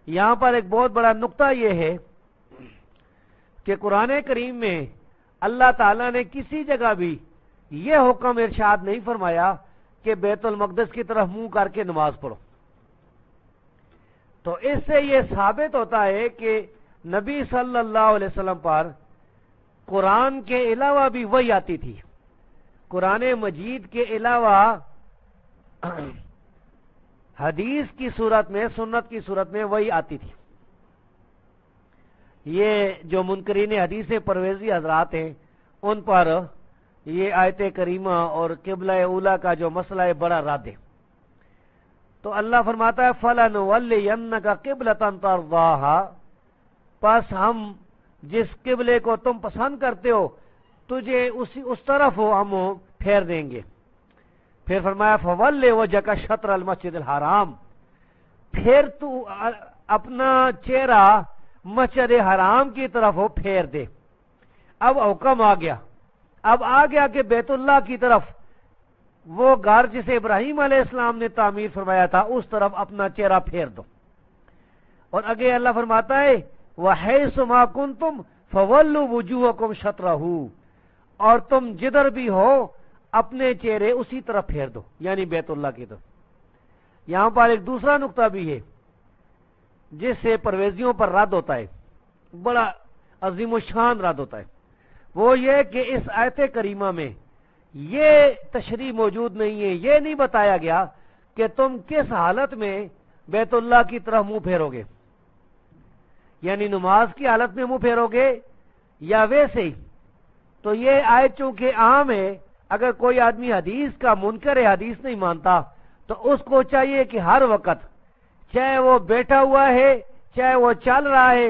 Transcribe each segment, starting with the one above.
یہاں پر ایک بہت بڑا نقطہ یہ ہے کہ قرآن کریم میں اللہ تعالیٰ نے کسی جگہ بھی یہ حکم ارشاد نہیں فرمایا کہ بیت المقدس کی طرف منہ کر کے نماز پڑھو۔ تو اس سے یہ ثابت ہوتا ہے کہ نبی صلی اللہ علیہ وسلم پر قرآن کے علاوہ بھی وحی آتی تھی، قرآن مجید کے علاوہ حدیث کی صورت میں، سنت کی صورت میں وحی آتی تھی۔ یہ جو منکرین حدیث پرویزی حضرات ہیں ان پر یہ آیت کریمہ اور قبلہ اولا کا جو مسئلہ ہے بڑا رد ہے۔ تو اللہ فرماتا ہے فَلَنُوَلِّيَنَّكَ قِبْلَةً تَرْضَاهَا، پس ہم جس قبلے کو تم پسند کرتے ہو تجھے اس طرف ہم پھیر دیں گے۔ پھر فرمایا فَوَلِّ وَجْهَكَ شَطْرَ الْمَسْجِدِ الْحَرَامِ، پھر تو اپنا چہرہ مسجد حرام کی طرف ہو پھیر دے۔ اب حکم آ گیا، اب آ گیا کہ بیت اللہ کی طرف، وہ گھر جسے ابراہیم علیہ السلام نے تعمیر فرمایا تھا اس طرف اپنا چہرہ پھیر دو۔ اور آگے اللہ فرماتا ہے وَحَيْثُ مَا كُنتُمْ فَوَلُّوا وُجُوهَكُمْ شَطْرَهُ، اور تم جدھر بھی ہو اپنے چہرے اسی طرف پھیر دو، یعنی بیت اللہ کی طرف۔ یہاں پر ایک دوسرا نقطہ بھی ہے جس سے پرویزیوں پر رد ہوتا ہے، بڑا عظیم الشان رد ہوتا ہے، وہ یہ کہ اس آیت کریمہ میں یہ تشریح موجود نہیں ہے، یہ نہیں بتایا گیا کہ تم کس حالت میں بیت اللہ کی طرف منہ پھیرو گے، یعنی نماز کی حالت میں منہ پھیرو گے یا ویسے ہی۔ تو یہ آیت چونکہ عام ہے، اگر کوئی آدمی حدیث کا منکر حدیث نہیں مانتا تو اس کو چاہیے کہ ہر وقت، چاہے وہ بیٹھا ہوا ہے، چاہے وہ چل رہا ہے،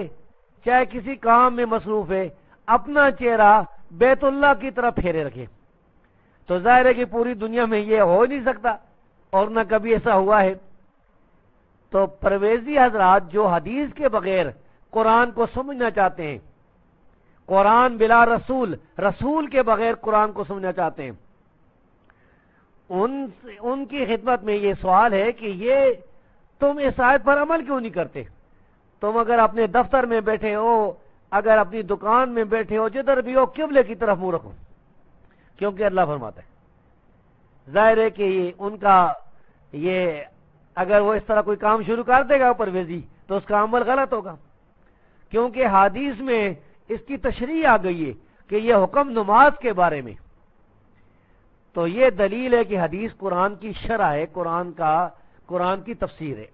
چاہے کسی کام میں مصروف ہے، اپنا چہرہ بیت اللہ کی طرف پھیرے رکھے۔ تو ظاہر ہے کہ پوری دنیا میں یہ ہو نہیں سکتا اور نہ کبھی ایسا ہوا ہے۔ تو پرویزی حضرات جو حدیث کے بغیر قرآن کو سمجھنا چاہتے ہیں، قرآن بلا رسول، رسول کے بغیر قرآن کو سمجھنا چاہتے ہیں، ان کی خدمت میں یہ سوال ہے کہ یہ تم اس آیت پر عمل کیوں نہیں کرتے؟ تم اگر اپنے دفتر میں بیٹھے ہو، اگر اپنی دکان میں بیٹھے ہو، جدھر بھی ہو قبلے کی طرف منہ رکھو، کیونکہ اللہ فرماتا ہے۔ ظاہر ہے کہ ان کا یہ اگر وہ اس طرح کوئی کام شروع کر دے گا پرویزی تو اس کا عمل غلط ہوگا، کیونکہ حدیث میں اس کی تشریح آ گئی ہے کہ یہ حکم نماز کے بارے میں۔ تو یہ دلیل ہے کہ حدیث قرآن کی شرح ہے، قرآن کی تفسیر ہے۔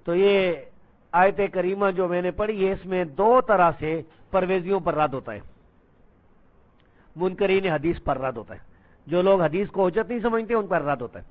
تو یہ آیت کریمہ جو میں نے پڑھی ہے اس میں دو طرح سے پرویزیوں پر رد ہوتا ہے، منکرین حدیث پر رد ہوتا ہے، جو لوگ حدیث کو حجت نہیں سمجھتے ان پر رد ہوتا ہے۔